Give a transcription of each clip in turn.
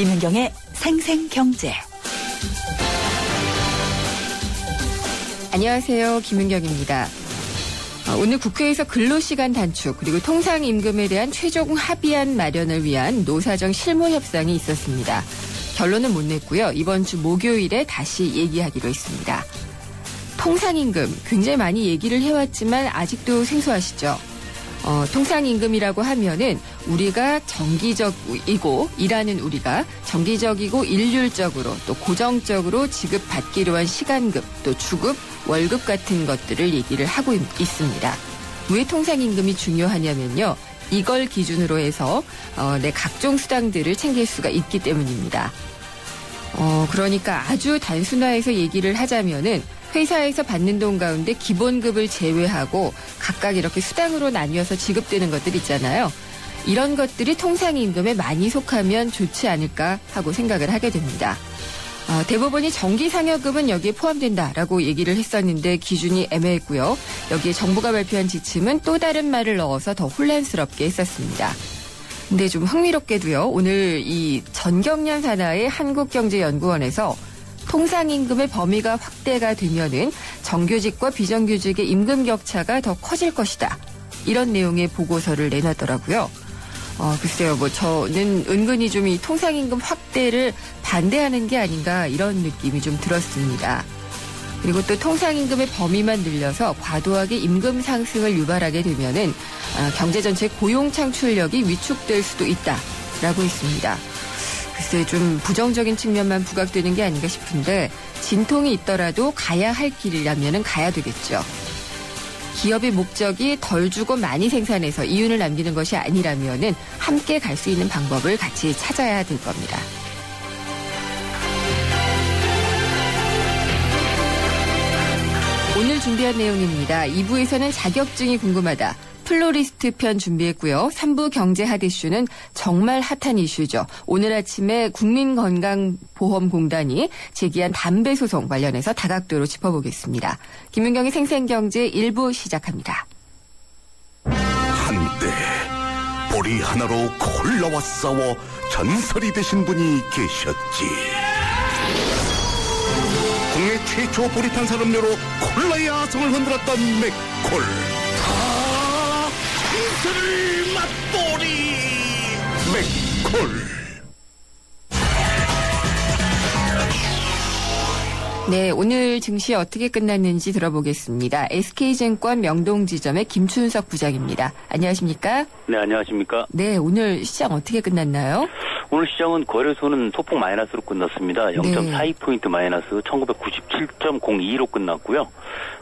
김현경의 생생경제. 안녕하세요. 김은경입니다. 오늘 국회에서 근로시간 단축 그리고 통상임금에 대한 최종 합의안 마련을 위한 노사정 실무협상이 있었습니다. 결론은 못 냈고요. 이번 주 목요일에 다시 얘기하기로 했습니다. 통상임금 굉장히 많이 얘기를 해왔지만 아직도 생소하시죠? 통상임금이라고 하면은 우리가 정기적이고 일하는 우리가 정기적이고 일률적으로 또 고정적으로 지급받기로 한 시간급 또 주급, 월급 같은 것들을 얘기를 하고 있습니다. 왜 통상임금이 중요하냐면요. 이걸 기준으로 해서 내 각종 수당들을 챙길 수가 있기 때문입니다. 그러니까 아주 단순화해서 얘기를 하자면은 회사에서 받는 돈 가운데 기본급을 제외하고 각각 이렇게 수당으로 나뉘어서 지급되는 것들 있잖아요. 이런 것들이 통상임금에 많이 속하면 좋지 않을까 하고 생각을 하게 됩니다. 대법원이 정기상여급은 여기에 포함된다라고 얘기를 했었는데 기준이 애매했고요. 여기에 정부가 발표한 지침은 또 다른 말을 넣어서 더 혼란스럽게 했었습니다. 근데 좀 흥미롭게도요. 오늘 이 전경련 산하의 한국경제연구원에서 통상임금의 범위가 확대가 되면은 정규직과 비정규직의 임금 격차가 더 커질 것이다. 이런 내용의 보고서를 내놨더라고요. 글쎄요, 저는 은근히 좀 이 통상임금 확대를 반대하는 게 아닌가 이런 느낌이 좀 들었습니다. 그리고 또 통상임금의 범위만 늘려서 과도하게 임금 상승을 유발하게 되면은 경제 전체 고용 창출력이 위축될 수도 있다라고 했습니다. 글쎄 좀 부정적인 측면만 부각되는 게 아닌가 싶은데 진통이 있더라도 가야 할 길이라면은 가야 되겠죠. 기업의 목적이 덜 주고 많이 생산해서 이윤을 남기는 것이 아니라면은 함께 갈 수 있는 방법을 같이 찾아야 될 겁니다. 오늘 준비한 내용입니다. 2부에서는 자격증이 궁금하다. 플로리스트 편 준비했고요. 3부 경제 핫 이슈는 정말 핫한 이슈죠. 오늘 아침에 국민건강보험공단이 제기한 담배 소송 관련해서 다각도로 짚어보겠습니다. 김은경의 생생경제 1부 시작합니다. 한때 보리 하나로 콜라와 싸워 전설이 되신 분이 계셨지. 국내 최초 보리 탄산 음료로 콜라의 아성을 흔들었던 맥콜. 이슬을 맛보리 맥콜. 네, 오늘 증시 어떻게 끝났는지 들어보겠습니다. SK증권 명동지점의 김춘석 부장입니다. 안녕하십니까? 네, 안녕하십니까? 네, 오늘 시장 어떻게 끝났나요? 오늘 시장은 거래소는 소폭 마이너스로 끝났습니다. 0.42포인트 마이너스 1997.02로 끝났고요.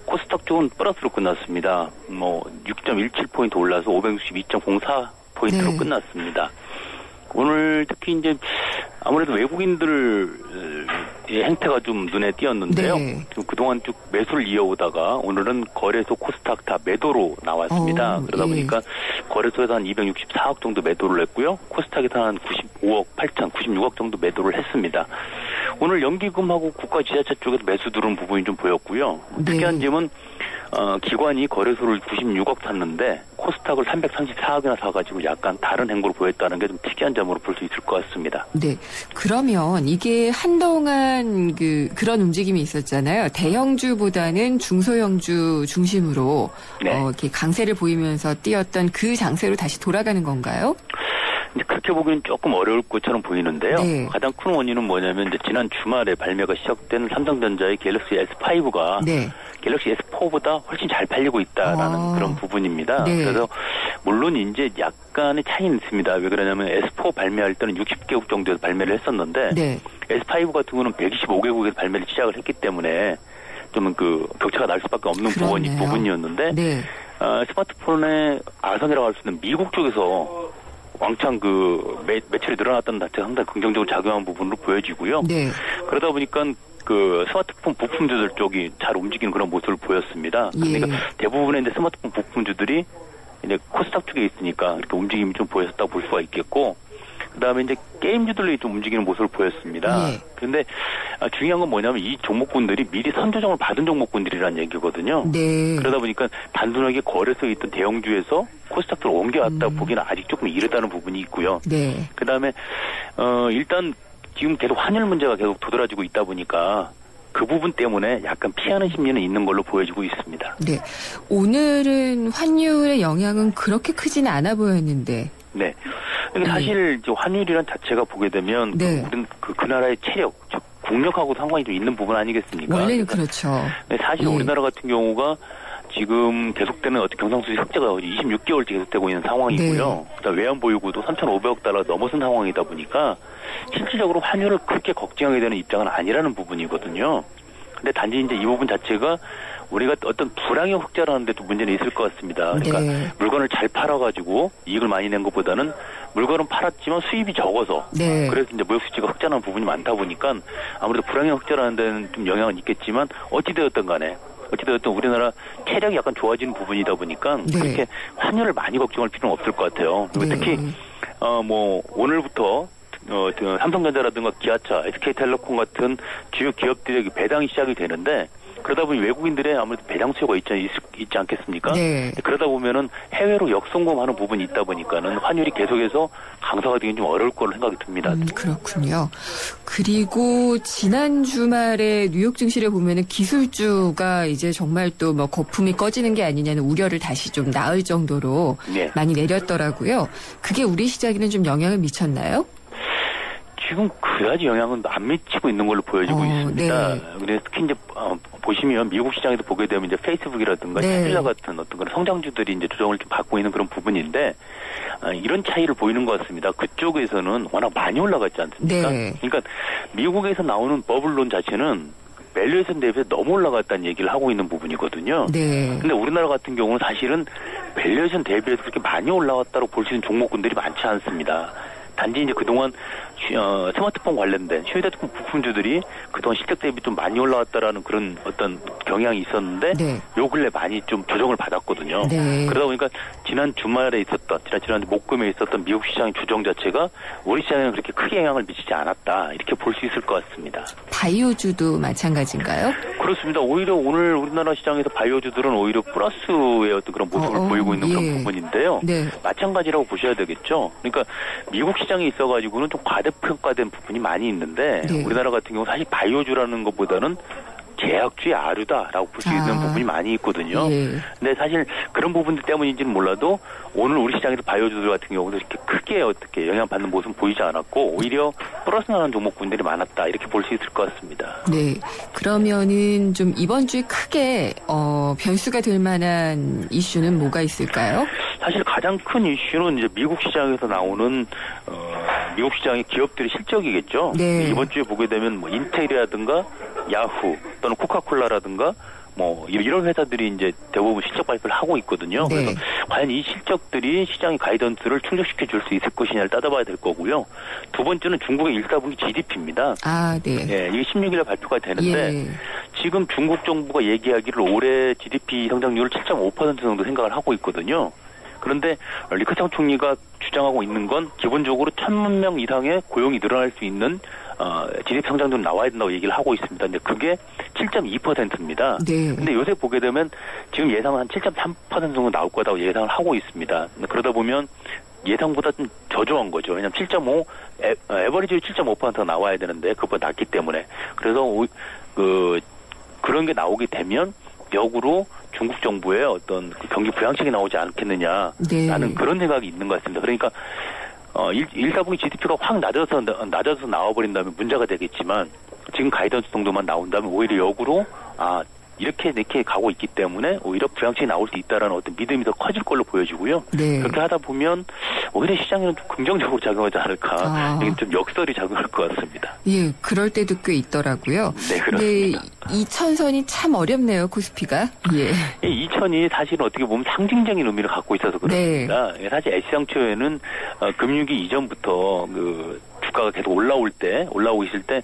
코스닥 쪽은 플러스로 끝났습니다. 6.17포인트 올라서 562.04포인트로 끝났습니다. 오늘 특히 이제 아무래도 외국인들의 행태가 좀 눈에 띄었는데요. 좀 그동안 쭉 매수를 이어오다가 오늘은 거래소 코스닥 다 매도로 나왔습니다. 그러다 보니까 거래소에서 한 264억 정도 매도를 했고요. 코스닥에서 한 95억 8천, 96억 정도 매도를 했습니다. 오늘 연기금하고 국가지자체 쪽에서 매수 들어온 부분이 좀 보였고요. 특이한 점은 기관이 거래소를 96억 샀는데 코스닥을 334억이나 사가지고 약간 다른 행보를 보였다는 게 좀 특이한 점으로 볼 수 있을 것 같습니다. 네. 그러면 이게 한동안 그런 움직임이 있었잖아요. 대형주보다는 중소형주 중심으로 이렇게 강세를 보이면서 뛰었던 그 장세로 다시 돌아가는 건가요? 이제 그렇게 보기는 조금 어려울 것처럼 보이는데요. 네. 가장 큰 원인은 뭐냐면 이제 지난 주말에 발매가 시작된 삼성전자의 갤럭시 S5가 갤럭시 S4보다 훨씬 잘 팔리고 있다라는 그런 부분입니다. 네. 그래서 물론 이제 약간의 차이는 있습니다. 왜 그러냐면 S4 발매할 때는 60개국 정도에서 발매를 했었는데 S5 같은 경우는 125개국에서 발매를 시작을 했기 때문에 좀 격차가 날 수밖에 없는 부분이었는데 스마트폰의 아성이라고 할 수 있는 미국 쪽에서 왕창 매출이 늘어났다는 자체가 상당히 긍정적으로 작용한 부분으로 보여지고요. 그러다 보니까 스마트폰 부품주들 쪽이 잘 움직이는 그런 모습을 보였습니다. 그러니까 대부분의 이제 스마트폰 부품주들이 이제 코스닥 쪽에 있으니까 이렇게 움직임이 좀 보였다고 볼 수가 있겠고, 그다음에 이제 게임주들이 좀 움직이는 모습을 보였습니다. 그런데 중요한 건 뭐냐면 이 종목군들이 미리 선조정을 받은 종목군들이라는 얘기거든요. 그러다 보니까 단순하게 거래소에 있던 대형주에서 코스닥으로 옮겨왔다 보기는 아직 조금 이르다는 부분이 있고요. 그다음에 일단 지금 계속 환율 문제가 계속 도드라지고 있다 보니까 그 부분 때문에 약간 피하는 심리는 있는 걸로 보여지고 있습니다. 네. 오늘은 환율의 영향은 그렇게 크지는 않아 보였는데. 네. 그러니까 사실 이제 환율이란 자체가 보게 되면 네. 그 나라의 체력, 즉 국력하고 상관이 좀 있는 부분 아니겠습니까? 원래는 그러니까 그렇죠. 사실 우리나라 같은 경우가 지금 계속되는 어떤 경상수지 흑자가 26개월째 계속되고 있는 상황이고요. 네. 그다음 외환 보유고도 3,500억 달러 넘어선 상황이다 보니까 실질적으로 환율을 그렇게 걱정하게 되는 입장은 아니라는 부분이거든요. 근데 단지 이제 이 부분 자체가 우리가 어떤 불황의 흑자라는 데도 문제는 있을 것 같습니다. 그러니까 네. 물건을 잘 팔아가지고 이익을 많이 낸 것보다는 물건은 팔았지만 수입이 적어서 네. 그래서 이제 무역 수지가 흑자나는 부분이 많다 보니까 아무래도 불황의 흑자라는 데는 좀 영향은 있겠지만 어찌되었든 간에 어찌되었든 우리나라 체력이 약간 좋아지는 부분이다 보니까 네. 그렇게 환율을 많이 걱정할 필요는 없을 것 같아요. 그리고 네. 특히 오늘부터 삼성전자라든가 기아차, SK텔레콤 같은 주요 기업들의 배당이 시작이 되는데 그러다 보니 외국인들의 아무래도 배당 수요가 있지 않겠습니까? 네. 그러다 보면은 해외로 역송금하는 부분이 있다 보니까는 환율이 계속해서 강사가 되긴 좀 어려울 거로 생각이 듭니다. 그렇군요. 그리고 지난 주말에 뉴욕 증시를 보면은 기술주가 이제 정말 또 뭐 거품이 꺼지는 게 아니냐는 우려를 다시 좀 낳을 정도로 네. 많이 내렸더라고요. 그게 우리 시장에는 좀 영향을 미쳤나요? 지금 그다지 영향은 안 미치고 있는 걸로 보여지고 있습니다. 네. 그래서 특히 이제 보시면 미국 시장에서 보게 되면 이제 페이스북이라든가 네. 테슬라 같은 어떤 그런 성장주들이 이제 조정을 좀 받고 있는 그런 부분인데 이런 차이를 보이는 것 같습니다. 그쪽에서는 워낙 많이 올라갔지 않습니까? 네. 그러니까 미국에서 나오는 버블론 자체는 밸류에이션 대비해서 너무 올라갔다는 얘기를 하고 있는 부분이거든요. 네. 근데 우리나라 같은 경우는 사실은 밸류에이션 대비해서 그렇게 많이 올라왔다고 볼 수 있는 종목군들이 많지 않습니다. 단지 이제 그동안 스마트폰 관련된 휴대폰 부품주들이 그동안 실적 대비 좀 많이 올라왔다라는 그런 어떤 경향이 있었는데 네. 요 근래 많이 좀 조정을 받았거든요. 네. 그러다 보니까 지난 주말에 있었던 지난 목금에 있었던 미국 시장의 조정 자체가 우리 시장에는 그렇게 크게 영향을 미치지 않았다 이렇게 볼 수 있을 것 같습니다. 바이오주도 마찬가지인가요? 그렇습니다. 오히려 오늘 우리나라 시장에서 바이오주들은 오히려 플러스의 어떤 그런 모습을 보이고 있는 그런 부분인데요. 네. 마찬가지라고 보셔야 되겠죠. 그러니까 미국 시장에 있어가지고는 좀 과대평가된 부분이 많이 있는데 네. 우리나라 같은 경우 사실 바이오주라는 것보다는 제약주의 아류다라고 볼 수 있는 부분이 많이 있거든요. 예. 근데 사실 그런 부분들 때문인지는 몰라도 오늘 우리 시장에서 바이오주들 같은 경우도 이렇게 크게 어떻게 영향받는 모습은 보이지 않았고 오히려 플러스 나는 종목군들이 많았다 이렇게 볼 수 있을 것 같습니다. 네. 그러면은 좀 이번 주에 크게 변수가 될 만한 이슈는 뭐가 있을까요? 사실 가장 큰 이슈는 이제 미국 시장에서 나오는 미국 시장의 기업들의 실적이겠죠. 네. 이번 주에 보게 되면 뭐 인텔이라든가 야후 또는 코카콜라라든가 뭐 이런 회사들이 이제 대부분 실적 발표를 하고 있거든요. 네. 그래서 과연 이 실적들이 시장의 가이던스를 충족시켜 줄 수 있을 것이냐를 따져봐야 될 거고요. 두 번째는 중국의 1사분기 GDP입니다. 아, 네. 예, 이게 16일에 발표가 되는데 예. 지금 중국 정부가 얘기하기를 올해 GDP 성장률을 7.5% 정도 생각을 하고 있거든요. 그런데 리커창 총리가 주장하고 있는 건 기본적으로 1,000만 명 이상의 고용이 늘어날 수 있는 GDP 성장률이 나와야 된다고 얘기를 하고 있습니다. 근데 그게 7.2%입니다. 네. 근데 요새 보게 되면 지금 예상은 한 7.3% 정도 나올 거라고 예상을 하고 있습니다. 그러다 보면 예상보다 좀 저조한 거죠. 왜냐하면 7.5, 에버리지 7.5%가 나와야 되는데 그것보다 낮기 때문에. 그래서 그런 게 나오게 되면 역으로 중국 정부의 어떤 경기 부양책이 나오지 않겠느냐라는 네. 그런 생각이 있는 것 같습니다. 그러니까 1사분기 GDP가 확 낮아서 나와버린다면 문제가 되겠지만 지금 가이던스 정도만 나온다면 오히려 역으로 이렇게 가고 있기 때문에 오히려 부양책이 나올 수 있다라는 어떤 믿음이 더 커질 걸로 보여지고요. 네. 그렇게 하다 보면 오히려 시장에는 좀 긍정적으로 작용하지 않을까. 이게 좀 역설이 작용할 것 같습니다. 예, 그럴 때도 꽤 있더라고요. 네, 그렇습니다. 2000선이 참 어렵네요, 코스피가. 예. 2000이 사실은 어떻게 보면 상징적인 의미를 갖고 있어서 그렇습니다. 네. 사실 S상 초에는 금융위기 이전부터 주가가 계속 올라오고 있을 때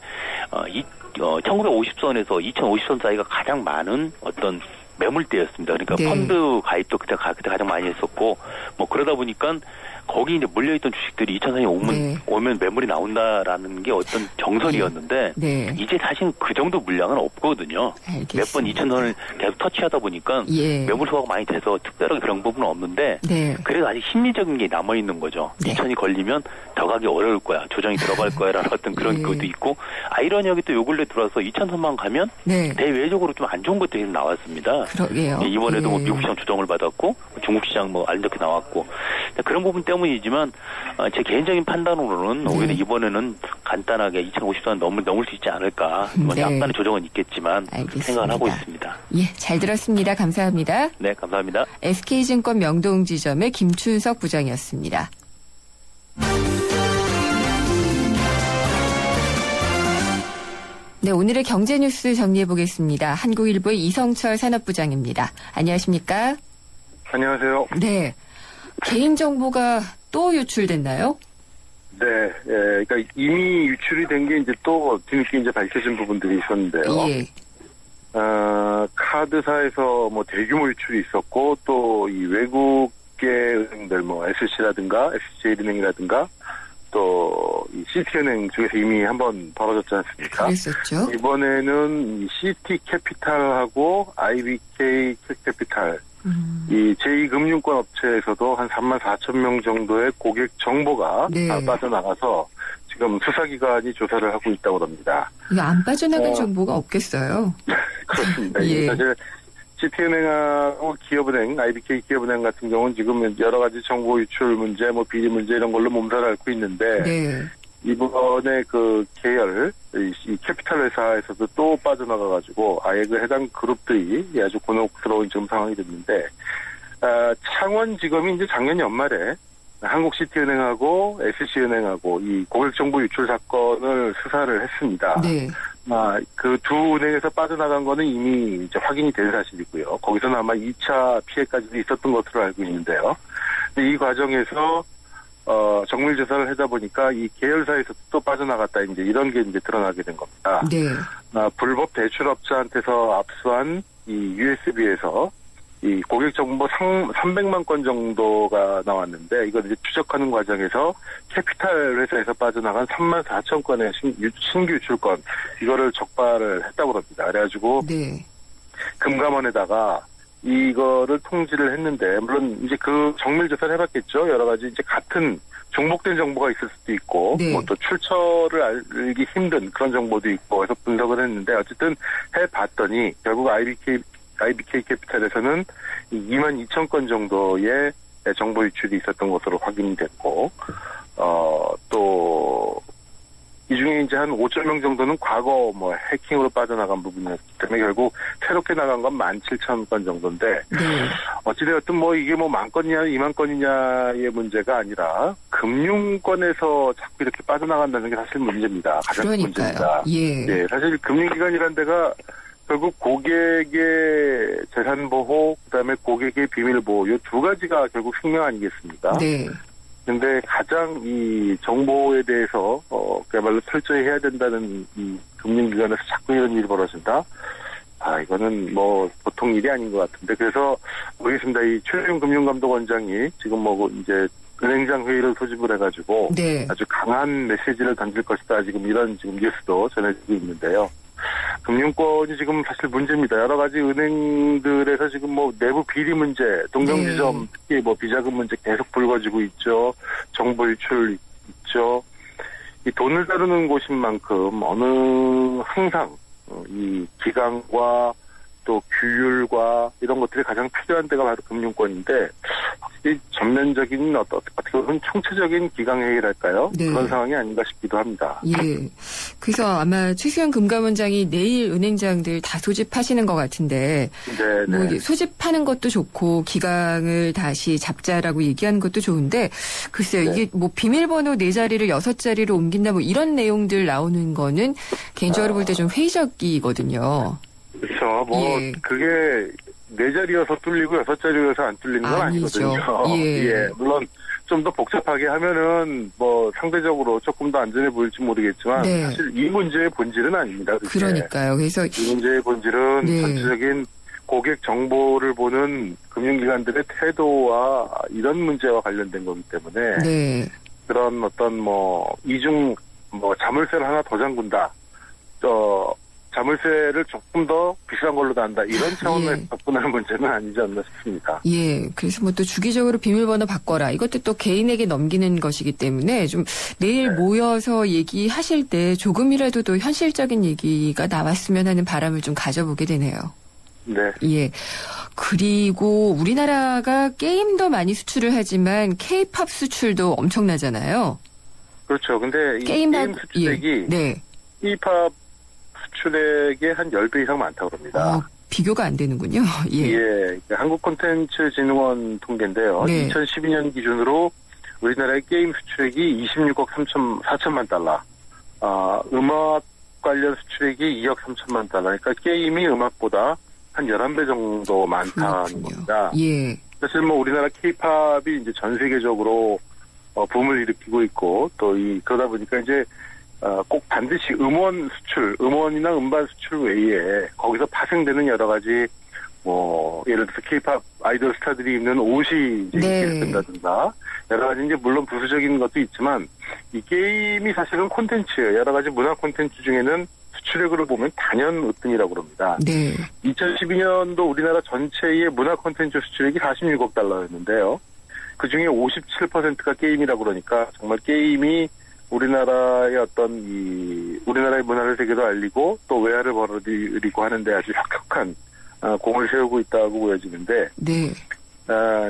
1950선에서 2050선 사이가 가장 많은 어떤 매물대였습니다. 그러니까 네. 펀드 가입도 그때 가장 많이 했었고, 뭐 그러다 보니까 거기 이제 몰려있던 주식들이 2,000선이 오면 매물이 나온다라는 게 어떤 정설이었는데 네. 이제 사실 그 정도 물량은 없거든요. 몇 번 2,000선을 계속 터치하다 보니까 매물 소화가 많이 돼서 특별하게 그런 부분은 없는데 그래도 아직 심리적인 게 남아있는 거죠. 2,000이 걸리면 더 가기 어려울 거야. 조정이 들어갈 거야라는 어떤 그런 것도 있고 아이러니하게 또 요 근래 들어와서 2,000선만 가면 대외적으로 좀 안 좋은 것들이 나왔습니다. 그러게요. 이번에도 뭐 미국 시장 조정을 받았고 중국 시장 뭐 안 좋게 나왔고 그런 부분 때문이지만 제 개인적인 판단으로는 오히려 이번에는 간단하게 2,050선 넘을 수 있지 않을까. 약간의 조정은 있겠지만 생각을 하고 있습니다. 예, 잘 들었습니다. 감사합니다. 네, 감사합니다. SK증권 명동지점의 김춘석 부장이었습니다. 네, 오늘의 경제 뉴스 정리해 보겠습니다. 한국일보의 이성철 산업부장입니다. 안녕하십니까? 안녕하세요. 네. 개인정보가 또 유출됐나요? 네, 그러니까 이미 유출이 된 게 이제 또 뒤늦게 이제 밝혀진 부분들이 있었는데요. 카드사에서 뭐 대규모 유출이 있었고 또 이 외국계 은행들 뭐 SC라든가 SJ은행이라든가 또 이 CT은행 쪽에서 이미 한번 벌어졌지 않습니까? 그랬었죠. 이번에는 이 CT캐피탈하고 IBK 캐피탈 이 제2금융권 업체에서도 한 34,000명 정도의 고객 정보가 빠져나가서 지금 수사기관이 조사를 하고 있다고 합니다. 이거 안 빠져나간 정보가 없겠어요. 그렇습니다. 사실 CT은행하고 기업은행, IBK 기업은행 같은 경우는 지금 여러 가지 정보 유출 문제, 뭐 비리 문제 이런 걸로 몸살을 앓고 있는데 이번에 그 계열, 이 캐피탈 회사에서도 또 빠져나가가지고 아예 그 해당 그룹들이 아주 곤혹스러운 지금 상황이 됐는데, 창원지검이 이제 작년 연말에 한국CT은행하고 SC은행하고 이 고객정보 유출 사건을 수사를 했습니다. 그 두 은행에서 빠져나간 거는 이미 이제 확인이 된 사실이고요. 거기서는 아마 2차 피해까지도 있었던 것으로 알고 있는데요. 이 과정에서 정밀 조사를 하다 보니까 이 계열사에서 또 빠져나갔다 이제 이런 게 이제 드러나게 된 겁니다. 불법 대출업자한테서 압수한 이 USB에서 이 고객 정보 300만 건 정도가 나왔는데 이걸 이제 추적하는 과정에서 캐피탈 회사에서 빠져나간 34,000건의 신규 유출건 이거를 적발을 했다고 합니다. 그래가지고 금감원에다가 이거를 통지를 했는데 물론 이제 그 정밀 조사를 해봤겠죠. 여러 가지 이제 같은 중복된 정보가 있을 수도 있고 뭐 또 출처를 알기 힘든 그런 정보도 있고 해서 분석을 했는데 어쨌든 해봤더니 결국 IBK 캐피탈에서는 22,000건 정도의 정보 유출이 있었던 것으로 확인이 됐고, 또, 이 중에 이제 한 5,000명 정도는 과거 뭐 해킹으로 빠져나간 부분이었기 때문에 결국 새롭게 나간 건 17,000건 정도인데, 어찌되었든 뭐 이게 뭐 10,000건이냐 20,000건이냐의 문제가 아니라 금융권에서 자꾸 이렇게 빠져나간다는 게 사실 문제입니다. 가장 큰 문제입니다. 예, 사실 금융기관이라는 데가 결국 고객의 재산보호, 그다음에 고객의 비밀보호, 이 두 가지가 결국 생명 아니겠습니까? 근데 가장 이 정보에 대해서, 그야말로 철저히 해야 된다는 이 금융기관에서 자꾸 이런 일이 벌어진다? 이거는 뭐 보통 일이 아닌 것 같은데. 그래서 모르겠습니다. 이 최재형 금융감독원장이 지금 뭐 이제 은행장 회의를 소집을 해가지고 아주 강한 메시지를 던질 것이다. 지금 이런 지금 뉴스도 전해지고 있는데요. 금융권이 지금 사실 문제입니다. 여러 가지 은행들에서 지금 뭐 내부 비리 문제, 동경지점 특히 뭐 비자금 문제 계속 불거지고 있죠. 정보 유출 있죠. 이 돈을 다루는 곳인 만큼 항상 이 기강과 또 규율과 이런 것들이 가장 필요한 데가 바로 금융권인데 확실히 전면적인 어떻게 보면 총체적인 기강회의랄까요? 그런 상황이 아닌가 싶기도 합니다. 그래서 아마 최수영 금감원장이 내일 은행장들 다 소집하시는 것 같은데 뭐 소집하는 것도 좋고 기강을 다시 잡자라고 얘기하는 것도 좋은데 글쎄요. 이게 뭐 비밀번호 4자리를 6자리로 옮긴다 뭐 이런 내용들 나오는 거는 개인적으로 볼 때 좀 회의적이거든요. 그렇죠. 그게 4자리여서 뚫리고 6자리여서 안 뚫리는 건 아니거든요. 물론 좀 더 복잡하게 하면은 뭐 상대적으로 조금 더 안전해 보일지 모르겠지만 사실 이 문제의 본질은 아닙니다. 그게. 그러니까요. 그래서 이 문제의 본질은 전체적인 고객 정보를 보는 금융기관들의 태도와 이런 문제와 관련된 거기 때문에 네. 그런 어떤 이중 자물쇠를 하나 더 잠근다. 자물쇠를 조금 더 비싼 걸로 단다. 이런 차원에서 접근하는 문제는 아니지 않나 싶습니다. 예. 그래서 또 주기적으로 비밀번호 바꿔라. 이것도 또 개인에게 넘기는 것이기 때문에 좀 내일 모여서 얘기하실 때 조금이라도 또 현실적인 얘기가 나왔으면 하는 바람을 좀 가져보게 되네요. 네. 예. 그리고 우리나라가 게임도 많이 수출을 하지만 K-팝 수출도 엄청나잖아요. 그렇죠. 근데 이 게임 수출액이 네. K-팝 수출액의 한 10배 이상 많다고 합니다. 비교가 안 되는군요. 예. 예. 한국콘텐츠진흥원 통계인데요. 네. 2012년 기준으로 우리나라의 게임 수출액이 26억 4천만 달러. 음악 관련 수출액이 2억 3천만 달러. 그러니까 게임이 음악보다 한 11배 정도 많다는 겁니다. 예. 사실 우리나라 K-팝이 이제 전 세계적으로 붐을 일으키고 있고 또 그러다 보니까 이제 꼭 반드시 음원이나 음반 수출 외에 거기서 파생되는 여러 가지 예를 들어서 K-팝 아이돌 스타들이 입는 옷이 이제 인기를 끈다든가 여러 가지 이제 물론 부수적인 것도 있지만 이 게임이 사실은 콘텐츠예요. 여러 가지 문화 콘텐츠 중에는 수출액으로 보면 단연 으뜸이라고 그럽니다. 네. 2012년도 우리나라 전체의 문화 콘텐츠 수출액이 46억 달러였는데요. 그중에 57%가 게임이라고 그러니까 정말 게임이 우리나라의 우리나라의 문화를 세계로 알리고 또 외화를 벌어들이고 하는데 아주 혁혁한 공을 세우고 있다고 보여지는데. 네.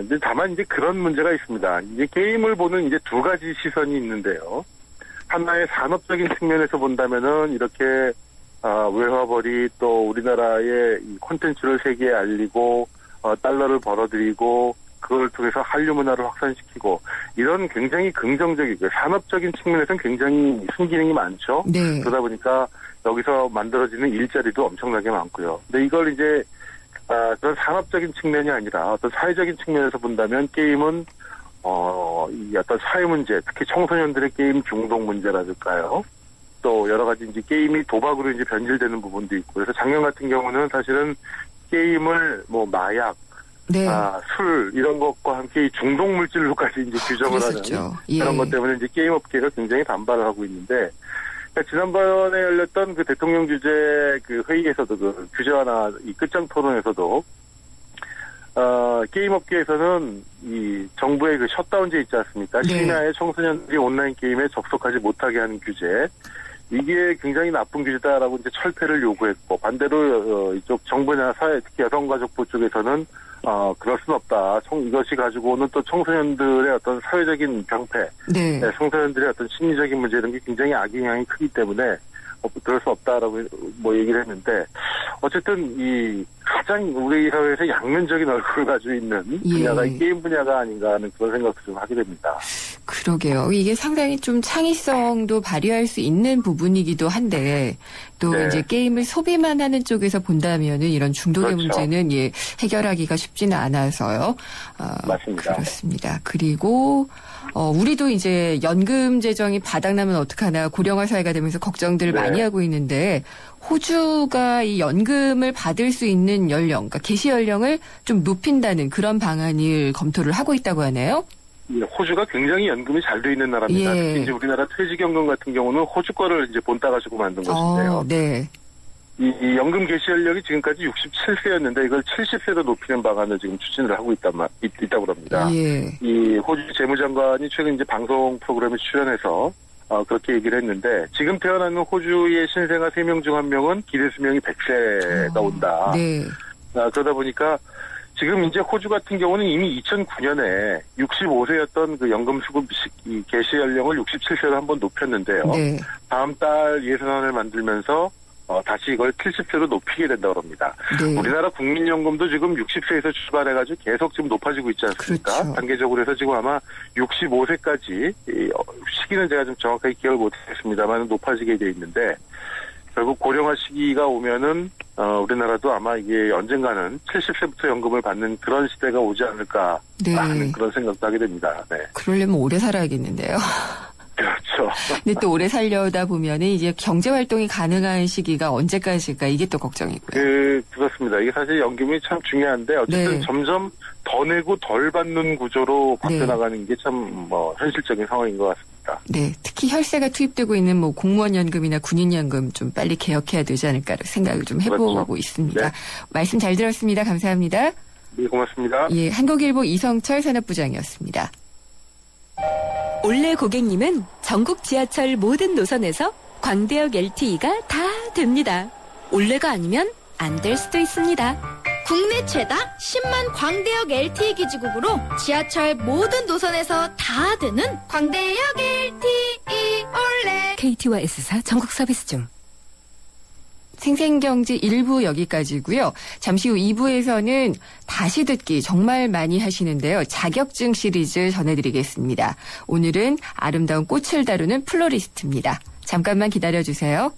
이제 다만 이제 그런 문제가 있습니다. 이제 게임을 보는 이제 두 가지 시선이 있는데요. 하나의 산업적인 측면에서 본다면은 이렇게 외화벌이 또 우리나라의 이 콘텐츠를 세계에 알리고 달러를 벌어들이고 그걸 통해서 한류 문화를 확산시키고 이런 굉장히 긍정적이고 산업적인 측면에서는 굉장히 순기능이 많죠. 네. 그러다 보니까 여기서 만들어지는 일자리도 엄청나게 많고요. 근데 이걸 이제 그런 산업적인 측면이 아니라 어떤 사회적인 측면에서 본다면 게임은 이 어떤 사회 문제, 특히 청소년들의 게임 중독 문제라든가요. 또 여러 가지 이제 게임이 도박으로 이제 변질되는 부분도 있고 그래서 작년 같은 경우는 사실은 게임을 마약 네. 술 이런 것과 함께 이 중독 물질로까지 이제 규정을 하는 그런 것 때문에 이제 게임 업계가 굉장히 반발을 하고 있는데 그러니까 지난번에 열렸던 그 대통령 주재 그 회의에서도 그 규제 완화 이 끝장 토론에서도 게임 업계에서는 이 정부의 그 셧다운제 있지 않습니까? 네. 심야에 청소년들이 온라인 게임에 접속하지 못하게 하는 규제. 이게 굉장히 나쁜 규제다라고 이제 철폐를 요구했고 반대로 이쪽 정부나 사회 특히 여성가족부 쪽에서는 그럴 수는 없다. 이것이 가지고 오는 또 청소년들의 어떤 사회적인 병폐, 네. 청소년들의 어떤 심리적인 문제 이런 게 굉장히 악영향이 크기 때문에 그럴 수 없다라고 얘기를 했는데 어쨌든 이 가장 우리 사회에서 양면적인 얼굴을 가지고 있는 분야가 이 게임 분야가 아닌가 하는 그런 생각도 좀 하게 됩니다. 그러게요. 이게 상당히 좀 창의성도 발휘할 수 있는 부분이기도 한데 또 네. 이제 게임을 소비만 하는 쪽에서 본다면은 이런 중독의 그렇죠. 문제는 해결하기가 쉽지는 않아서요. 맞습니다. 그렇습니다. 그리고 우리도 이제 연금 재정이 바닥나면 어떡하나 고령화 사회가 되면서 걱정들을 네. 많이 하고 있는데 호주가 이 연금을 받을 수 있는 연령, 그러니까 개시 연령을 좀 높인다는 그런 방안을 검토를 하고 있다고 하네요. 예, 호주가 굉장히 연금이 잘 돼 있는 나라입니다. 예. 특히 이제 우리나라 퇴직연금 같은 경우는 호주 거를 이제 본따가지고 만든 것인데요. 네. 이 연금 개시 연령이 지금까지 67세였는데 이걸 70세로 높이는 방안을 지금 추진을 하고 있다고 합니다. 예. 이 호주 재무장관이 최근 이제 방송 프로그램에 출연해서 그렇게 얘기를 했는데 지금 태어나는 호주의 신생아 3명 중 1명은 기대 수명이 100세가 온다. 네. 그러다 보니까 지금 이제 호주 같은 경우는 이미 2009년에 65세였던 그 연금 수급 개시 연령을 67세로 한번 높였는데요. 네. 다음 달 예산안을 만들면서 다시 이걸 70세로 높이게 된다고 합니다. 네. 우리나라 국민연금도 지금 60세에서 출발해가지고 계속 지금 높아지고 있지 않습니까? 그렇죠. 단계적으로 해서 지금 아마 65세까지, 시기는 제가 좀 정확하게 기억을 못했습니다만 높아지게 돼 있는데, 결국 고령화 시기가 오면은, 우리나라도 아마 이게 언젠가는 70세부터 연금을 받는 그런 시대가 오지 않을까 네. 하는 그런 생각도 하게 됩니다. 네. 그러려면 오래 살아야겠는데요. 그렇죠. 근데 또 오래 살려다 보면은 이제 경제 활동이 가능한 시기가 언제까지일까 이게 또 걱정이고요. 그렇습니다. 이게 사실 연금이 참 중요한데 어쨌든 네. 점점 더 내고 덜 받는 구조로 바뀌어나가는 게 참 현실적인 상황인 것 같습니다. 네, 특히 혈세가 투입되고 있는 뭐 공무원 연금이나 군인 연금 좀 빨리 개혁해야 되지 않을까 생각을 좀 해보고 그렇죠. 있습니다. 네. 말씀 잘 들었습니다. 감사합니다. 네, 고맙습니다. 예, 한국일보 이성철 산업부장이었습니다. 올해 고객님은 전국 지하철 모든 노선에서 광대역 LTE가 다 됩니다. 올해가 아니면 안 될 수도 있습니다. 국내 최다 10만 광대역 LTE 기지국으로 지하철 모든 노선에서 다 되는 광대역 LTE 올레. KT와 S사 전국 서비스 중. 생생경제 1부 여기까지고요. 잠시 후 2부에서는 다시 듣기 정말 많이 하시는데요. 자격증 시리즈 전해드리겠습니다. 오늘은 아름다운 꽃을 다루는 플로리스트입니다. 잠깐만 기다려주세요.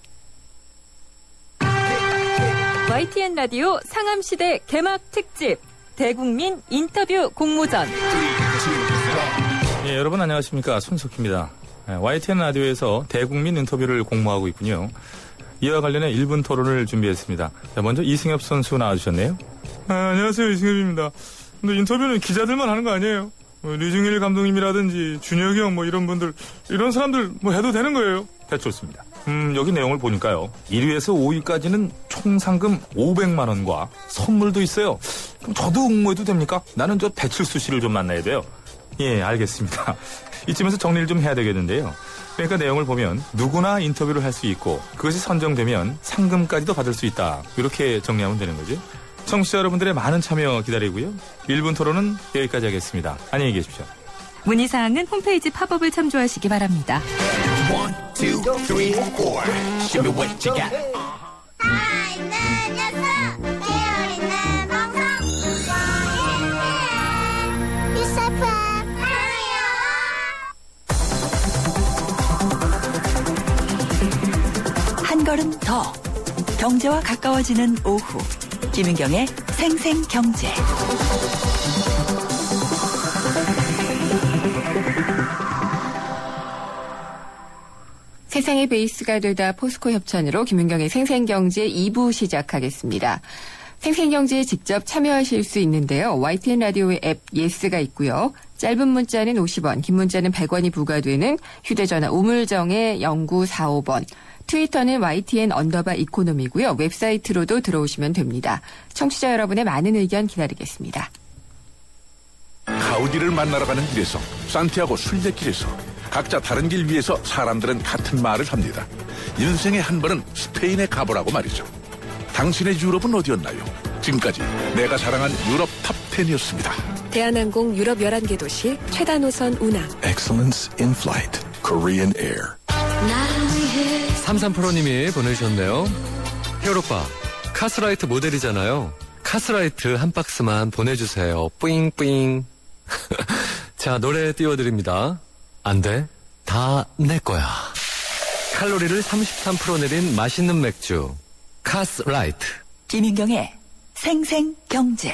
YTN 라디오 상암시대 개막 특집 대국민 인터뷰 공모전. 예, 여러분 안녕하십니까. 손석희입니다. YTN 라디오에서 대국민 인터뷰를 공모하고 있군요. 이와 관련해 1분 토론을 준비했습니다. 자, 먼저 이승엽 선수 나와주셨네요. 안녕하세요. 이승엽입니다. 근데 인터뷰는 기자들만 하는 거 아니에요? 류중일 감독님이라든지 준혁이 형 이런 분들, 이런 사람들 해도 되는 거예요? 네, 좋습니다. 여기 내용을 보니까요. 1위에서 5위까지는 총 상금 500만 원과 선물도 있어요. 그럼 저도 응모해도 됩니까? 나는 저 배칠수 씨를 좀 만나야 돼요. 예, 알겠습니다. 이쯤에서 정리를 좀 해야 되겠는데요. 그러니까 내용을 보면 누구나 인터뷰를 할 수 있고 그것이 선정되면 상금까지도 받을 수 있다. 이렇게 정리하면 되는 거죠. 청취자 여러분들의 많은 참여 기다리고요. 1분 토론은 여기까지 하겠습니다. 안녕히 계십시오. 문의사항은 홈페이지 팝업을 참조하시기 바랍니다. 1, 2, 3, 4 Show me what you got. 살아있는 녀석 깨어있는 방송 유사파 한 걸음 더 경제와 가까워지는 오후 김윤경의 생생경제. 세상의 베이스가 되다 포스코 협찬으로 김윤경의 생생경제 2부 시작하겠습니다. 생생경제에 직접 참여하실 수 있는데요. YTN 라디오의 앱 예스가 있고요. 짧은 문자는 50원, 긴 문자는 100원이 부과되는 휴대전화 우물정의 0945번. 트위터는 YTN_이코노미고요. 웹사이트로도 들어오시면 됩니다. 청취자 여러분의 많은 의견 기다리겠습니다. 가우디를 만나러 가는 길에서 산티아고 순례길에서 각자 다른 길 위에서 사람들은 같은 말을 합니다. 인생의 한 번은 스페인에 가보라고 말이죠. 당신의 유럽은 어디였나요? 지금까지 내가 사랑한 유럽 탑10이었습니다. 대한항공 유럽 11개 도시 최다 노선 운항. Excellence in flight. Korean Air. 33%님이 보내주셨네요. 혜월오빠, 카스라이트 모델이잖아요. 카스라이트 한 박스만 보내주세요. 뿌잉뿌잉. 자, 노래 띄워드립니다. 안 돼. 다 내 거야. 칼로리를 33% 내린 맛있는 맥주. 카스라이트. 김윤경의 생생경제.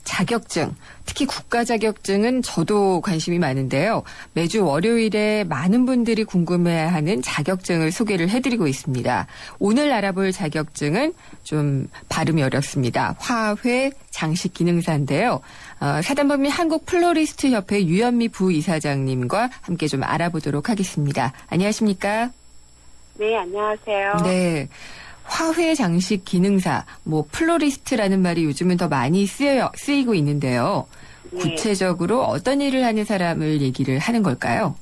자격증, 특히 국가 자격증은 저도 관심이 많은데요. 매주 월요일에 많은 분들이 궁금해하는 자격증을 소개를 해드리고 있습니다. 오늘 알아볼 자격증은 좀 발음이 어렵습니다. 화훼 장식기능사인데요. 사단법인 한국플로리스트협회 유현미 부이사장님과 함께 좀 알아보도록 하겠습니다. 안녕하십니까? 네, 안녕하세요. 네. 화훼 장식 기능사, 플로리스트라는 말이 요즘은 더 많이 쓰이고 있는데요. 네. 구체적으로 어떤 일을 하는 사람을 얘기를 하는 걸까요?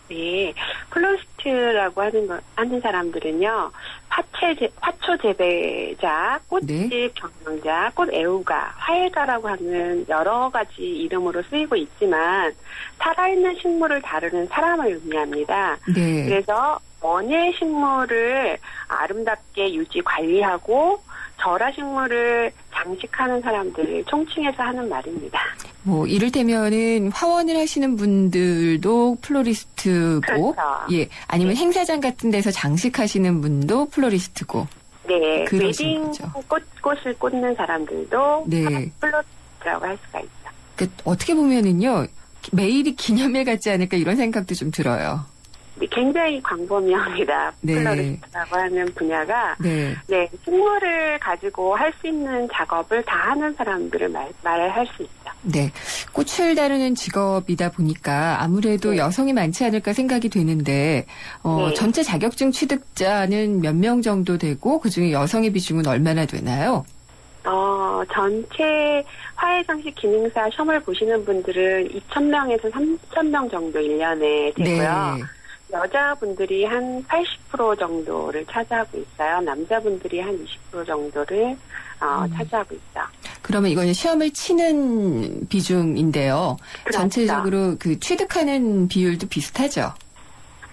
네, 플로리스트라고 하는 사람들은요, 화초 재배자, 꽃집 경영자, 꽃 애호가, 화훼가라고 하는 여러 가지 이름으로 쓰이고 있지만 살아있는 식물을 다루는 사람을 의미합니다. 네. 그래서 원예 식물을 아름답게 유지 관리하고 절화 식물을 장식하는 사람들을 총칭해서 하는 말입니다. 이를테면은 화원을 하시는 분들도 플로리스트고, 그렇죠. 예, 아니면 행사장 같은 데서 장식하시는 분도 플로리스트고. 네, 웨딩 꽃을 꽂는 사람들도 네. 플로리스트라고 할 수가 있죠. 어떻게 보면은요, 매일이 기념일 같지 않을까 이런 생각도 좀 들어요. 굉장히 광범위합니다. 네. 플로리스트라고 하는 분야가 네. 네, 식물을 가지고 할 수 있는 작업을 다 하는 사람들을 말할 수 있죠. 네, 꽃을 다루는 직업이다 보니까 아무래도 네. 여성이 많지 않을까 생각이 되는데 네. 전체 자격증 취득자는 몇 명 정도 되고 그중에 여성의 비중은 얼마나 되나요? 전체 화훼장식 기능사 시험을 보시는 분들은 2,000명에서 3,000명 정도 1년에 되고요. 네. 여자분들이 한 80% 정도를 차지하고 있어요. 남자분들이 한 20% 정도를 차지하고 있죠. 그러면 이거는 시험을 치는 비중인데요. 그렇죠. 전체적으로 그 취득하는 비율도 비슷하죠?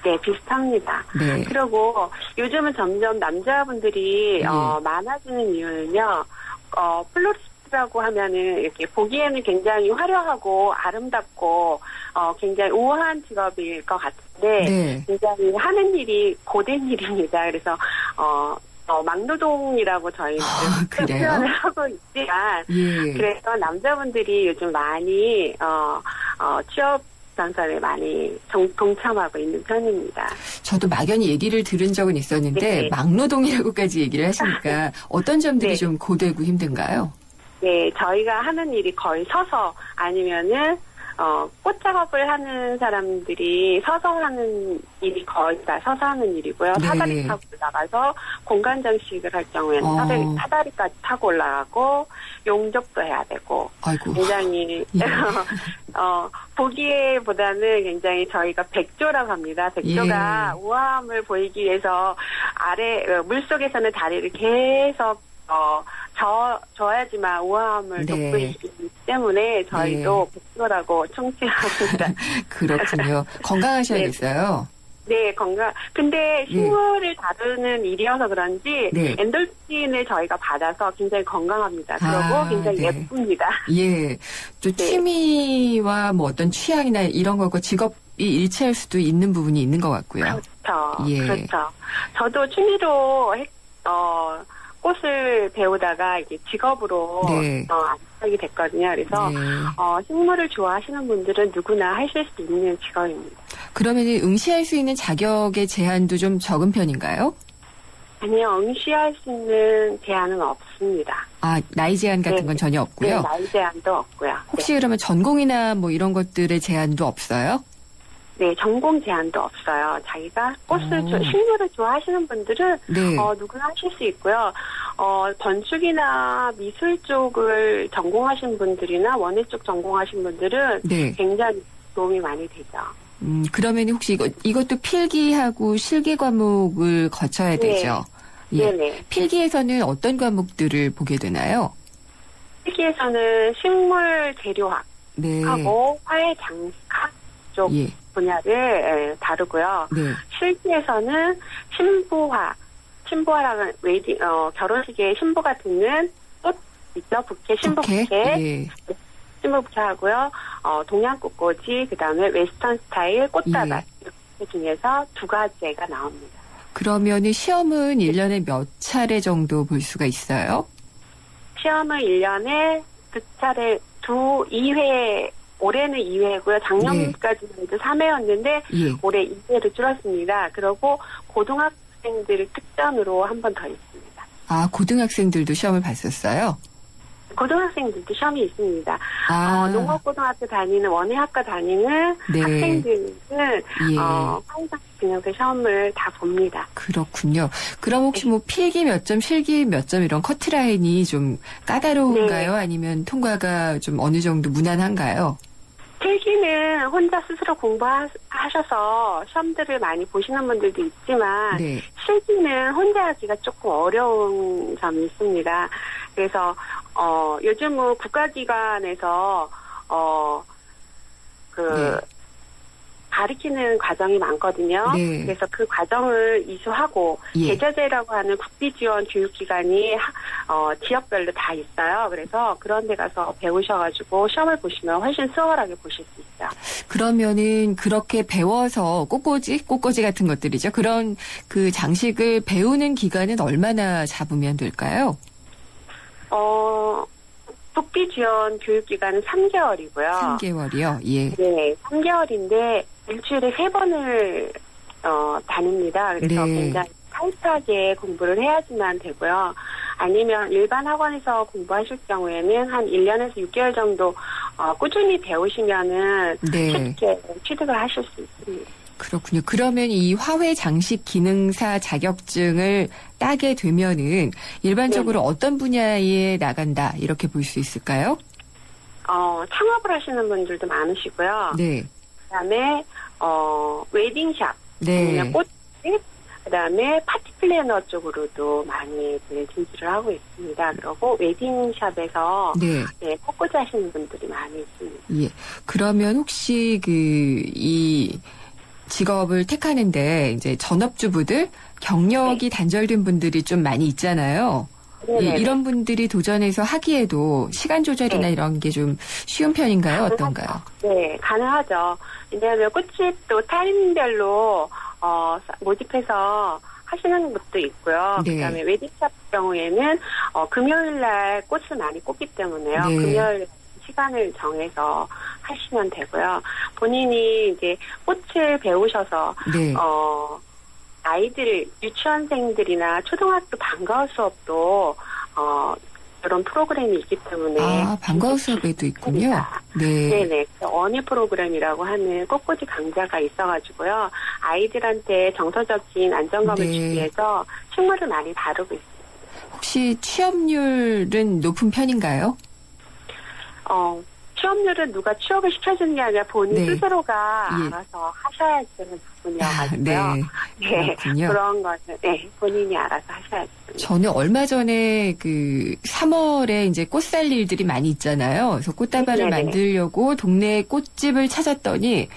네, 비슷합니다. 네. 그리고 요즘은 점점 남자분들이 많아지는 이유는요. 플로리스트라고 하면은 이렇게 보기에는 굉장히 화려하고 아름답고 굉장히 우아한 직업일 것 같은데 네. 굉장히 하는 일이 고된 일입니다. 그래서 막노동이라고 저희는 표현을 하고 있지만 예. 그래서 남자분들이 요즘 많이 취업 단설에 많이 동참하고 있는 편입니다. 저도 막연히 얘기를 들은 적은 있었는데 네. 막노동이라고까지 얘기를 하시니까 어떤 점들이 네. 좀 고되고 힘든가요? 네, 저희가 하는 일이 거의 서서 아니면은 꽃 작업을 하는 사람들이 서서 하는 일이 거의 다 서서 하는 일이고요. 네. 사다리 타고 올라가서 공간 장식을 할 경우에는 사다리까지 타고 올라가고 용접도 해야 되고 아이고. 굉장히 보기에보다는 굉장히 저희가 백조라고 합니다. 백조가 우아함을 보이기 위해서 물속에서는 다리를 계속 저어야지만 우아함을 돋보이기 때문에 저희도 백조라고 총칭합니다. 그렇군요. 건강하셔야겠어요. 네, 근데 식물을 다루는 일이어서 그런지 엔돌핀을 저희가 받아서 굉장히 건강합니다. 그리고 굉장히 예쁩니다. 예. 또 취미와 뭐 어떤 취향이나 이런 것과 직업이 일치할 수도 있는 부분이 있는 것 같고요. 그렇죠. 예. 그렇죠. 저도 취미로 꽃을 배우다가 이게 직업으로 안착이 됐거든요. 그래서 식물을 좋아하시는 분들은 누구나 하실 수 있는 직업입니다. 그러면 응시할 수 있는 자격의 제한도 좀 적은 편인가요? 아니요. 응시할 수 있는 제한은 없습니다. 나이 제한 같은 건 전혀 없고요? 네, 나이 제한도 없고요. 혹시 그러면 전공이나 뭐 이런 것들의 제한도 없어요? 네, 전공 제한도 없어요. 자기가 식물을 좋아하시는 분들은 누구나 하실 수 있고요. 건축이나 미술 쪽을 전공하신 분들이나 원예 쪽 전공하신 분들은 굉장히 도움이 많이 되죠. 그러면 혹시 이것도 필기하고 실기 과목을 거쳐야 되죠? 네네. 필기에서는 어떤 과목들을 보게 되나요? 필기에서는 식물 재료학하고 화훼 장식학 쪽 분야를 다루고요. 실기에서는 신부화라는 결혼식에 신부가 듣는 꽃 있죠? 부케, 신부부케. 신부부케 하고요. 동양 꽃꽂이, 그 다음에 웨스턴 스타일 꽃다발 이렇게 중에서 2가지가 나옵니다. 그러면은 시험은 1년에 몇 차례 정도 볼 수가 있어요? 시험은 1년에 2차례, 2회, 올해는 2회고요. 작년까지는 3회였는데 올해 2회로 줄었습니다. 그리고 고등학생들 특전으로 한 번 더 있습니다. 고등학생들도 시험을 봤었어요? 고등학생들도 시험이 있습니다. 농업고등학교 다니는 원예학과 다니는 학생들은 화훼장식 기능사 시험을 다 봅니다. 그렇군요. 그럼 혹시 뭐 필기 몇 점, 실기 몇 점 이런 커트라인이 좀 까다로운가요? 아니면 통과가 좀 어느 정도 무난한가요? 필기는 혼자 스스로 공부하셔서 시험들을 많이 보시는 분들도 있지만 실기는 혼자 하기가 조금 어려운 점이 있습니다. 그래서 요즘은 국가기관에서 가르치는 과정이 많거든요. 그래서 그 과정을 이수하고 제자재라고 하는 국비지원 교육기관이 지역별로 다 있어요. 그래서 그런 데 가서 배우셔가지고 시험을 보시면 훨씬 수월하게 보실 수 있죠. 그러면은 그렇게 배워서 꽃꽂이 같은 것들이죠. 그런 그 장식을 배우는 기간은 얼마나 잡으면 될까요? 국비지원 교육기간은 3개월이고요. 3개월이요? 예. 네, 3개월인데 일주일에 3번을 다닙니다. 그래서 네. 굉장히 타이트하게 공부를 해야지만 되고요. 아니면 일반 학원에서 공부하실 경우에는 한 1년에서 6개월 정도 꾸준히 배우시면은 네. 쉽게 취득을 하실 수 있습니다. 그렇군요. 그러면 이 화훼 장식 기능사 자격증을 따게 되면은 일반적으로 네. 어떤 분야에 나간다 이렇게 볼 수 있을까요? 창업을 하시는 분들도 많으시고요. 네. 그다음에 웨딩샵, 네. 아니면 꽃집, 그다음에 파티 플래너 쪽으로도 많이 진출을 하고 있습니다. 그리고 웨딩샵에서 네. 꽃꽂이 하시는 분들이 많이 있습니다. 예. 그러면 혹시 이 직업을 택하는데 이제 전업주부들 경력이 단절된 분들이 좀 많이 있잖아요. 예, 이런 분들이 도전해서 하기에도 시간 조절이나 이런 게 좀 쉬운 편인가요? 어떤가요? 네, 가능하죠. 왜냐하면 꽃집도 타임별로 모집해서 하시는 것도 있고요. 네. 그다음에 웨딩샵 경우에는 금요일 날 꽃을 많이 꽂기 때문에요. 네. 금요일 시간을 정해서 하시면 되고요. 본인이 이제 꽃을 배우셔서 네. 아이들 유치원생들이나 초등학교 방과후 수업도 이런 프로그램이 있기 때문에 방과후 수업에도 있군요. 네. 네네. 어니 프로그램이라고 하는 꽃꽂이 강좌가 있어가지고요. 아이들한테 정서적인 안정감을 네. 주기 위해서 식물을 많이 다루고 있습니다. 혹시 취업률은 높은 편인가요? 취업률은 누가 취업을 시켜주는 게 아니라 본인 네. 스스로가 예. 알아서 하셔야 되는 부분이어가지고요. 네. 그렇군요. 그런 것은 본인이 알아서 하셔야 됩니다. 저는 얼마 전에 3월에 이제 꽃 살 일들이 많이 있잖아요. 그래서 꽃다발을 네네. 만들려고 동네에 꽃집을 찾았더니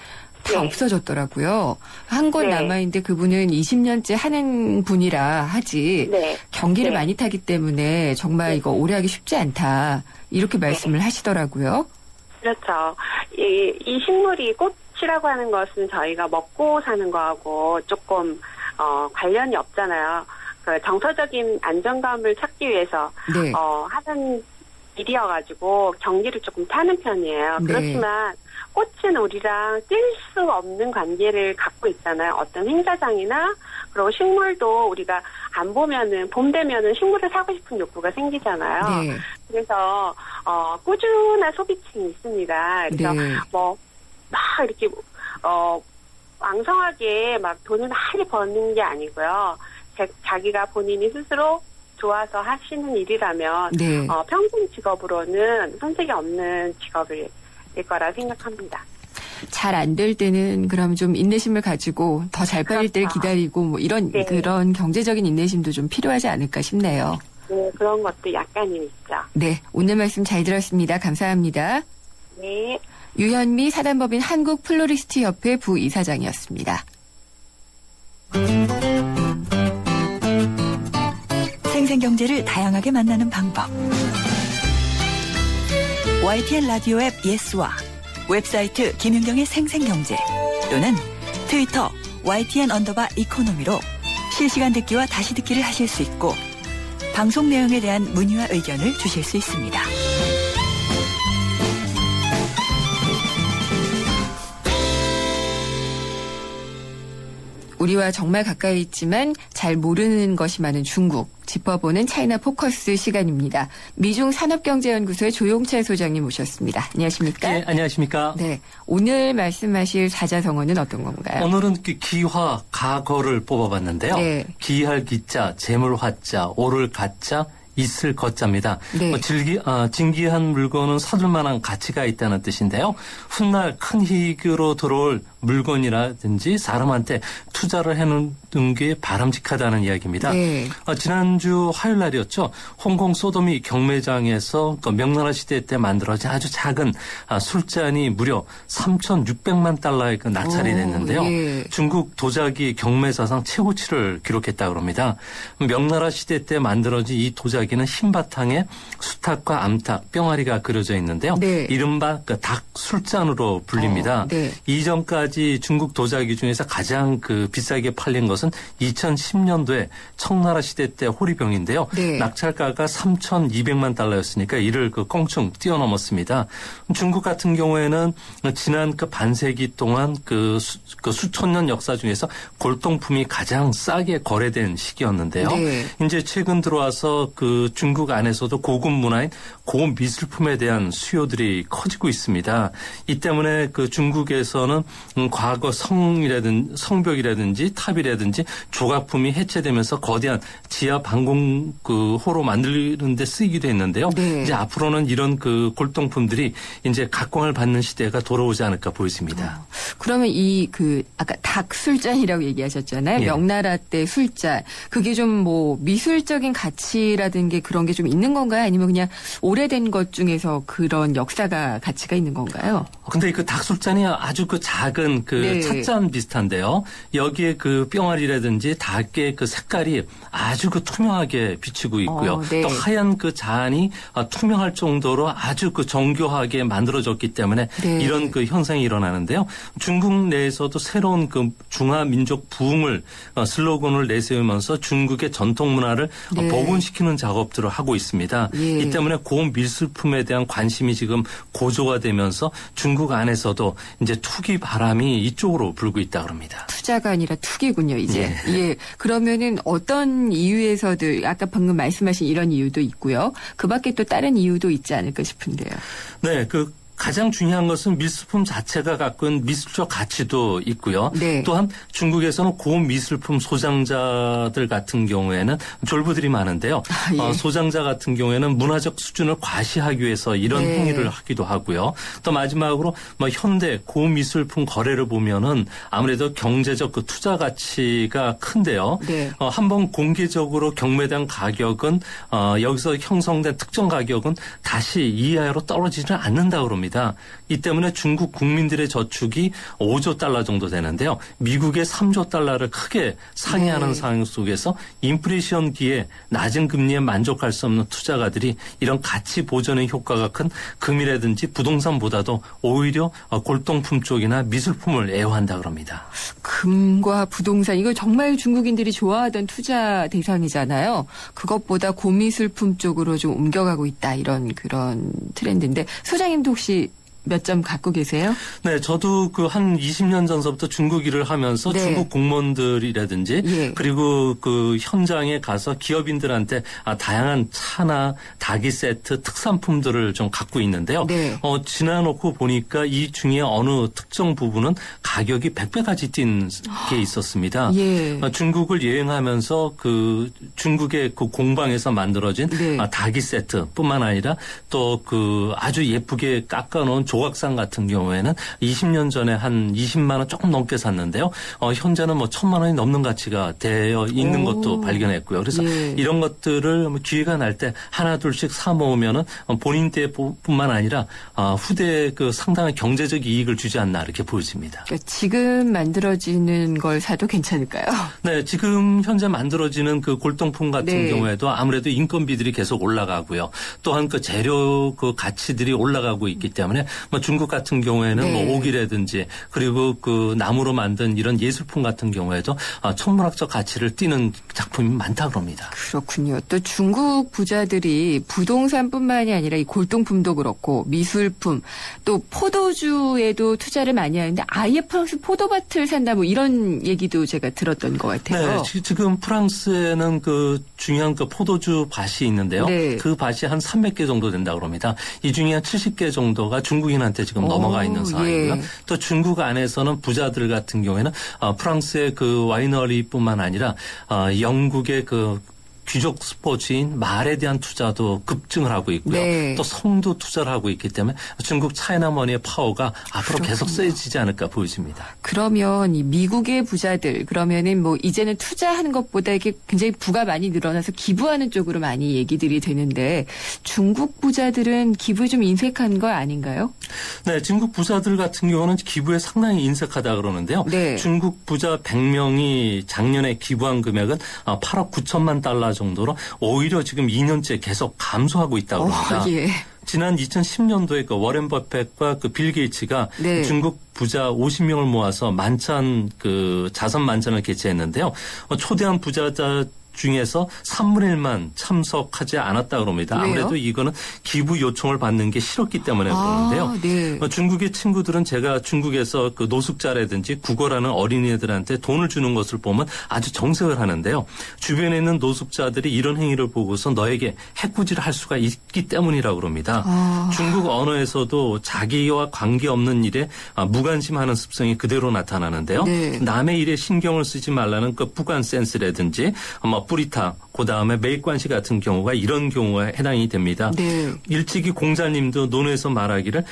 다 네. 없어졌더라고요. 한 곳 네. 남아있는데 그분은 20년째 하는 분이라 하지 네. 경기를 네. 많이 타기 때문에 정말 이거 오래 하기 쉽지 않다. 이렇게 말씀을 하시더라고요. 그렇죠. 이 식물이 꽃이라고 하는 것은 저희가 먹고 사는 거하고 조금 관련이 없잖아요. 그 정서적인 안정감을 찾기 위해서 네. 하는 일이어가지고 경기를 조금 타는 편이에요. 네. 그렇지만 꽃은 우리랑 뗄 수 없는 관계를 갖고 있잖아요. 어떤 행사장이나 그리고 식물도 우리가 안 보면은 봄 되면은 식물을 사고 싶은 욕구가 생기잖아요. 네. 그래서 꾸준한 소비층이 있습니다. 그래서 네. 막 이렇게 왕성하게 막 돈을 많이 버는 게 아니고요. 자기가 본인이 스스로 좋아서 하시는 일이라면 네. 평생 직업으로는 손색이 없는 직업일 거라 생각합니다. 잘 안 될 때는 그럼 좀 인내심을 가지고 더 잘 팔릴 때를 기다리고 뭐 이런 네. 그런 경제적인 인내심도 좀 필요하지 않을까 싶네요. 네, 그런 것도 약간은 있죠. 네, 오늘 말씀 잘 들었습니다. 감사합니다. 네. 유현미 사단법인 한국플로리스트협회 부이사장이었습니다. 생생경제를 다양하게 만나는 방법. YTN 라디오 앱 예스와 웹사이트 김윤경의 생생경제 또는 트위터 YTN_이코노미로 실시간 듣기와 다시 듣기를 하실 수 있고 방송 내용에 대한 문의와 의견을 주실 수 있습니다. 우리와 정말 가까이 있지만 잘 모르는 것이 많은 중국. 짚어보는 차이나 포커스 시간입니다. 미중 산업경제연구소의 조용철 소장님 모셨습니다. 안녕하십니까? 네, 안녕하십니까? 네. 오늘 말씀하실 사자성어는 어떤 건가요? 오늘은 기화, 과거를 뽑아봤는데요. 네. 기할 기자, 재물 화자, 오를 가자, 있을 거자입니다. 네. 진기한 물건은 사둘 만한 가치가 있다는 뜻인데요. 훗날 큰 희귀로 들어올 물건이라든지 사람한테 투자를 해놓는 게 바람직하다는 이야기입니다. 네. 지난주 화요일 날이었죠. 홍콩 소도미 경매장에서 명나라 시대 때 만들어진 아주 작은 술잔이 무려 3,600만 달러에 낙찰이 됐는데요. 예. 중국 도자기 경매사상 최고치를 기록했다고 합니다. 명나라 시대 때 만들어진 이 도자기 이야기는 흰 바탕에 수탉과 암탉, 뿅아리가 그려져 있는데요. 네. 이른바 그 닭 술잔으로 불립니다. 네. 이전까지 중국 도자기 중에서 가장 그 비싸게 팔린 것은 2010년도에 청나라 시대 때 호리병인데요. 네. 낙찰가가 3,200만 달러였으니까 이를 그 껑충 뛰어넘었습니다. 중국 같은 경우에는 지난 그 반세기 동안 그 수천 년 역사 중에서 골동품이 가장 싸게 거래된 시기였는데요. 네. 이제 최근 들어와서 그 중국 안에서도 고급 문화인 고미술품에 대한 수요들이 커지고 있습니다. 이 때문에 그 중국에서는 과거 성벽이라든지 탑이라든지 조각품이 해체되면서 거대한 지하 방공 그 호로 만드는 데 쓰이기도 했는데요. 네. 이제 앞으로는 이런 그 골동품들이 이제 각광을 받는 시대가 돌아오지 않을까 보입니다. 그러면 이 그 아까 닭 술잔이라고 얘기하셨잖아요. 예. 명나라 때 술잔. 그게 좀 뭐 미술적인 가치라든 게 그런 게 좀 있는 건가요? 아니면 그냥 오래된 것 중에서 그런 역사가 가치가 있는 건가요? 근데 그 닭술잔이 아주 그 작은 그 네. 찻잔 비슷한데요. 여기에 그 뿅아리라든지 닭의 그 색깔이 아주 그 투명하게 비치고 있고요. 네. 또 하얀 그 잔이 투명할 정도로 아주 그 정교하게 만들어졌기 때문에 네. 이런 그 현상이 일어나는데요. 중국 내에서도 새로운 그 중화민족 부흥을 슬로건을 내세우면서 중국의 전통 문화를 네. 복원시키는 작업들을 하고 있습니다. 예. 이 때문에 고미술품에 대한 관심이 지금 고조가 되면서 중국 안에서도 이제 투기 바람이 이쪽으로 불고 있다 그럽니다. 투자가 아니라 투기군요, 이제. 예. 예. 그러면은 어떤 이유에서도 아까 방금 말씀하신 이런 이유도 있고요. 그 밖에 또 다른 이유도 있지 않을까 싶은데요. 네, 가장 중요한 것은 미술품 자체가 갖고 있는 미술적 가치도 있고요. 네. 또한 중국에서는 고미술품 소장자들 같은 경우에는 졸부들이 많은데요. 예. 소장자 같은 경우에는 문화적 수준을 과시하기 위해서 이런 네. 행위를 하기도 하고요. 또 마지막으로 현대 고미술품 거래를 보면은 아무래도 경제적 그 투자 가치가 큰데요. 네. 한번 공개적으로 경매된 가격은 여기서 형성된 특정 가격은 다시 이하로 떨어지지는 않는다 그럽니다. 이 때문에 중국 국민들의 저축이 5조 달러 정도 되는데요. 미국의 3조 달러를 크게 상회하는 네. 상황 속에서 인플레이션기에 낮은 금리에 만족할 수 없는 투자가들이 이런 가치 보존의 효과가 큰 금이라든지 부동산보다도 오히려 골동품 쪽이나 미술품을 애호한다 그럽니다. 금과 부동산 이거 정말 중국인들이 좋아하던 투자 대상이잖아요. 그것보다 고미술품 쪽으로 좀 옮겨가고 있다 이런 그런 트렌드인데 소장님도 혹시 몇 점 갖고 계세요? 네, 저도 그 한 20년 전서부터 중국 일을 하면서 네. 중국 공무원들이라든지 예. 그리고 그 현장에 가서 기업인들한테 다양한 차나 닭이 세트 특산품들을 좀 갖고 있는데요. 네. 지나놓고 보니까 이 중에 어느 특정 부분은 가격이 100배까지 뛴 게 있었습니다. 예. 중국을 여행하면서 그 중국의 그 공방에서 만들어진 네. 닭이 세트뿐만 아니라 또 그 아주 예쁘게 깎아놓은 조각상 같은 경우에는 20년 전에 한 20만 원 조금 넘게 샀는데요. 현재는 1,000만 원이 넘는 가치가 되어 있는 것도 발견했고요. 그래서 예. 이런 것들을 기회가 날 때 하나 둘씩 사 모으면은 본인 때뿐만 아니라 후대에 그 상당한 경제적 이익을 주지 않나 이렇게 보여집니다. 그러니까 지금 만들어지는 걸 사도 괜찮을까요? 네, 지금 현재 만들어지는 그 골동품 같은 네. 경우에도 아무래도 인건비들이 계속 올라가고요. 또한 그 재료 그 가치들이 올라가고 있기 때문에 중국 같은 경우에는 네. 옥이라든지 그리고 그 나무로 만든 이런 예술품 같은 경우에도 천문학적 가치를 띠는 작품이 많다 그럽니다. 그렇군요. 또 중국 부자들이 부동산뿐만이 아니라 이 골동품도 그렇고 미술품 또 포도주에도 투자를 많이 하는데 아예 프랑스 포도밭을 산다 뭐 이런 얘기도 제가 들었던 것 같아요. 네, 지금 프랑스에는 그 중요한 그 포도주 밭이 있는데요. 네. 그 밭이 한 300개 정도 된다 그럽니다. 이 중에 한 70개 정도가 중국인한테 지금 넘어가 있는 상황이고요. 예. 또 중국 안에서는 부자들 같은 경우에는 프랑스의 그 와이너리뿐만 아니라 영국의 그 귀족 스포츠인 말에 대한 투자도 급증을 하고 있고요. 네. 또 성도 투자를 하고 있기 때문에 중국 차이나머니의 파워가 앞으로 그렇군요. 계속 세지지 않을까 보여집니다. 그러면 이 미국의 부자들 그러면은 뭐 이제는 투자하는 것보다 이게 굉장히 부가 많이 늘어나서 기부하는 쪽으로 많이 얘기들이 되는데 중국 부자들은 기부에 좀 인색한 거 아닌가요? 네, 중국 부자들 같은 경우는 기부에 상당히 인색하다 그러는데요. 네. 중국 부자 100명이 작년에 기부한 금액은 8억 9천만 달러 정도로 오히려 지금 2년째 계속 감소하고 있다고 합니다. 예. 지난 2010년도에 그 워렌 버핏과 그 빌 게이츠가 네. 중국 부자 50명을 모아서 만찬 그 자선 만찬을 개최했는데요. 초대한 부자자 중에서 3분의 1만 참석하지 않았다 그럽니다. 왜요? 아무래도 이거는 기부 요청을 받는 게 싫었기 때문에 그러는데요. 네. 중국의 친구들은 제가 중국에서 그 노숙자라든지 국어라는 어린이들한테 돈을 주는 것을 보면 아주 정색을 하는데요. 주변에 있는 노숙자들이 이런 행위를 보고서 너에게 해코지를 할 수가 있기 때문이라고 그럽니다. 중국 언어에서도 자기와 관계없는 일에 무관심하는 습성이 그대로 나타나는데요. 네. 남의 일에 신경을 쓰지 말라는 그 부관 센스라든지 뿌리타, 그다음에 매입관시 같은 경우가 이런 경우가 해당이 됩니다. 네. 일찍이 공자님도 논에서 말하기를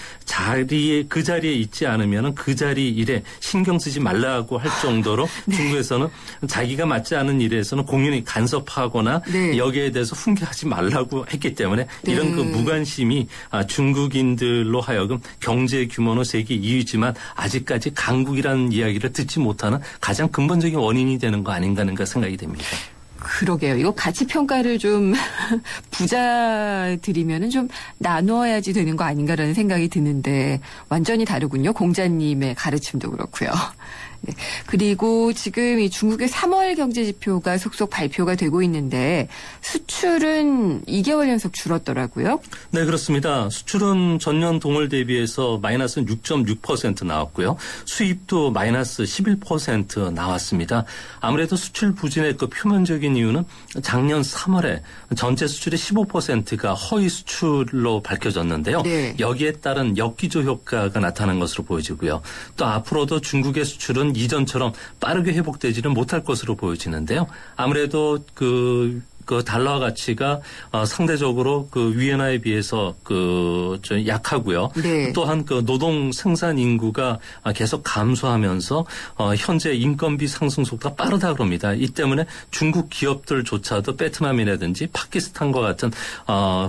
그 자리에 있지 않으면 그 자리 일에 신경 쓰지 말라고 할 정도로 네. 중국에서는 자기가 맞지 않은 일에서는 공연히 간섭하거나 네. 여기에 대해서 훈계하지 말라고 했기 때문에 네. 이런 그 무관심이 중국인들로 하여금 경제 규모는 세계 2위지만 아직까지 강국이라는 이야기를 듣지 못하는 가장 근본적인 원인이 되는 거 아닌가 하는 생각이 됩니다. 그러게요. 이거 가치 평가를 좀 부자들이면은 좀 나누어야지 되는 거 아닌가라는 생각이 드는데 완전히 다르군요. 공자님의 가르침도 그렇고요. 네. 그리고 지금 이 중국의 3월 경제 지표가 속속 발표가 되고 있는데 수출은 2개월 연속 줄었더라고요. 네, 그렇습니다. 수출은 전년 동월 대비해서 마이너스 6.6% 나왔고요. 수입도 마이너스 11% 나왔습니다. 아무래도 수출 부진의 그 표면적인 이유는 작년 3월에 전체 수출의 15%가 허위 수출로 밝혀졌는데요. 네. 여기에 따른 역기조 효과가 나타난 것으로 보여지고요. 또 앞으로도 중국의 수출은 이전처럼 빠르게 회복되지는 못할 것으로 보여지는데요. 아무래도 그 달러 가치가 상대적으로 그 위엔화에 비해서 좀 약하고요. 네. 또한 그 노동 생산 인구가 계속 감소하면서 현재 인건비 상승 속도가 빠르다 그럽니다. 이 때문에 중국 기업들조차도 베트남이라든지 파키스탄과 같은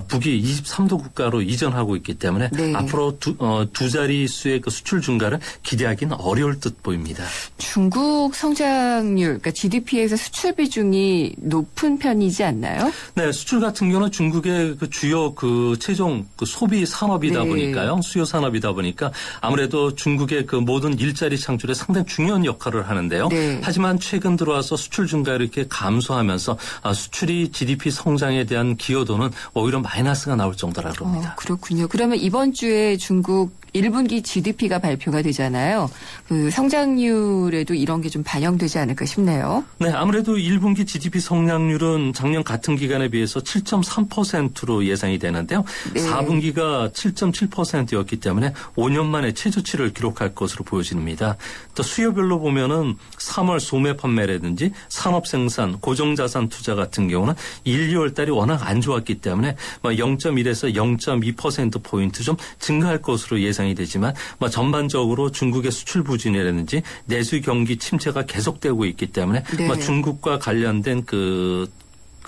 북위 23도 국가로 이전하고 있기 때문에 네. 앞으로 두 자릿수의 그 수출 증가를 기대하기는 어려울 듯 보입니다. 중국 성장률, 그러니까 GDP에서 수출 비중이 높은 편이지 않나요? 네, 수출 같은 경우는 중국의 그 주요 최종 소비 산업이다 네. 보니까요. 수요 산업이다 보니까 아무래도 중국의 그 모든 일자리 창출에 상당히 중요한 역할을 하는데요. 네. 하지만 최근 들어와서 수출 증가 이렇게 감소하면서 수출이 GDP 성장에 대한 기여도는 오히려 마이너스가 나올 정도라고 합니다. 그렇군요. 그러면 이번 주에 중국 1분기 GDP가 발표가 되잖아요. 그 성장률에도 이런 게 좀 반영되지 않을까 싶네요. 네, 아무래도 1분기 GDP 성장률은 작년 같은 기간에 비해서 7.3%로 예상이 되는데요. 네. 4분기가 7.7%였기 때문에 5년 만에 최저치를 기록할 것으로 보여집니다. 또 수요별로 보면은 3월 소매 판매라든지 산업 생산, 고정자산 투자 같은 경우는 1, 2월 달이 워낙 안 좋았기 때문에 0.1에서 0.2%포인트 좀 증가할 것으로 예상이 되지만 전반적으로 중국의 수출 부진이라든지 내수 경기 침체가 계속되고 있기 때문에 네. 중국과 관련된 그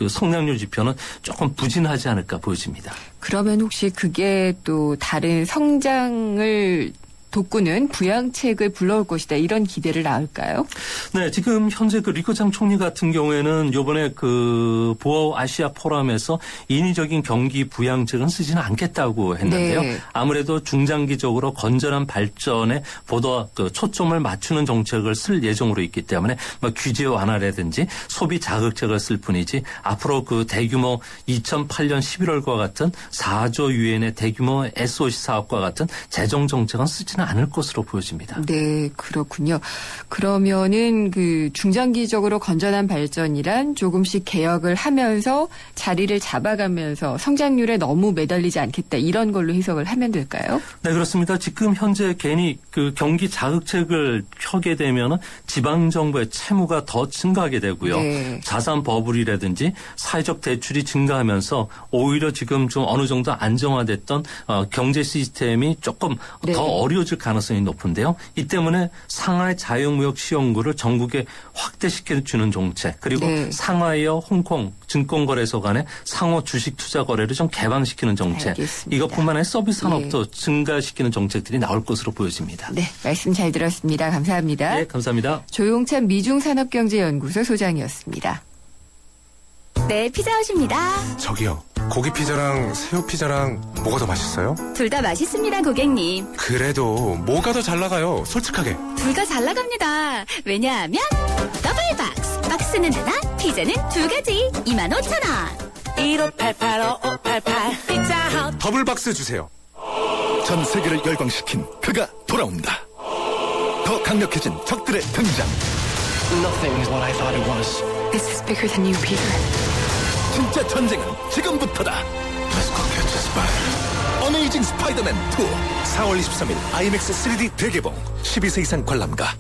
성장률 지표는 조금 부진하지 않을까 보여집니다. 그러면 혹시 그게 또 다른 성장을 돋구는 부양책을 불러올 것이다. 이런 기대를 낳을까요? 네, 지금 현재 그 리커창 총리 같은 경우에는 이번에 그 보아오 아시아 포럼에서 인위적인 경기 부양책은 쓰지는 않겠다고 했는데요. 네. 아무래도 중장기적으로 건전한 발전에 보다 그 초점을 맞추는 정책을 쓸 예정으로 있기 때문에 규제 완화라든지 소비 자극책을 쓸 뿐이지 앞으로 그 대규모 2008년 11월과 같은 4조 유엔의 대규모 SOC 사업과 같은 재정 정책은 쓰지 않을 것으로 보여집니다. 네, 그렇군요. 그러면은 그 중장기적으로 건전한 발전이란 조금씩 개혁을 하면서 자리를 잡아가면서 성장률에 너무 매달리지 않겠다 이런 걸로 해석을 하면 될까요? 네, 그렇습니다. 지금 현재 괜히 그 경기 자극책을 펴게 되면은 지방 정부의 채무가 더 증가하게 되고요. 네. 자산 버블이라든지 사회적 대출이 증가하면서 오히려 지금 좀 어느 정도 안정화됐던 경제 시스템이 조금 네. 더 어려워질 이루어질 가능성이 높은데요. 이 때문에 상하이 자유무역 시험구를 전국에 확대시켜주는 정책, 그리고 네. 상하이와 홍콩 증권거래소 간의 상호 주식 투자 거래를 좀 개방시키는 정책, 알겠습니다. 이것뿐만 아니라 서비스 산업도 네. 증가시키는 정책들이 나올 것으로 보여집니다. 네, 말씀 잘 들었습니다. 감사합니다. 네, 감사합니다. 조용찬 미중산업경제연구소 소장이었습니다. 네, 피자헛입니다. 저기요, 고기 피자랑 새우 피자랑 뭐가 더 맛있어요? 둘 다 맛있습니다, 고객님. 그래도 뭐가 더 잘 나가요? 솔직하게. 둘 다 잘 나갑니다. 왜냐하면 더블 박스. 박스는 하나, 피자는 두 가지. 25,000원. 1588-5588 피자헛. 더블 박스 주세요. 전 세계를 열광시킨 그가 돌아온다. 더 강력해진 적들의 등장. Nothing is what I thought it was. This is bigger than you, Peter. 진짜 전쟁은 지금부터다. Let's go catch a spider. 어메이징 스파이더맨 2. 4월 23일 IMAX 3D 대개봉. 12세 이상 관람가.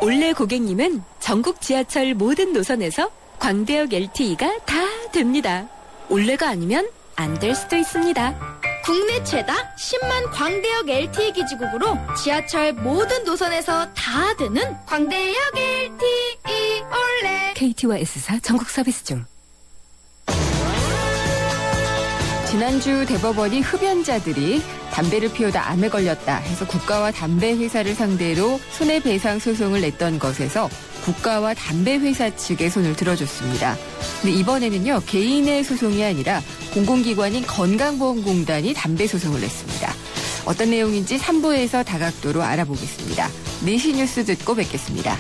올레 고객님은 전국 지하철 모든 노선에서 광대역 LTE가 다 됩니다. 올레가 아니면 안 될 수도 있습니다. 국내 최다 10만 광대역 LTE 기지국으로 지하철 모든 노선에서 다 되는 광대역 LTE 올레. KT와 S사 전국 서비스 중. 지난주 대법원이 흡연자들이 담배를 피우다 암에 걸렸다 해서 국가와 담배 회사를 상대로 손해배상 소송을 냈던 것에서 국가와 담배 회사 측의 손을 들어줬습니다. 근데 이번에는요, 개인의 소송이 아니라 공공기관인 건강보험공단이 담배 소송을 냈습니다. 어떤 내용인지 3부에서 다각도로 알아보겠습니다. 4시 뉴스 듣고 뵙겠습니다.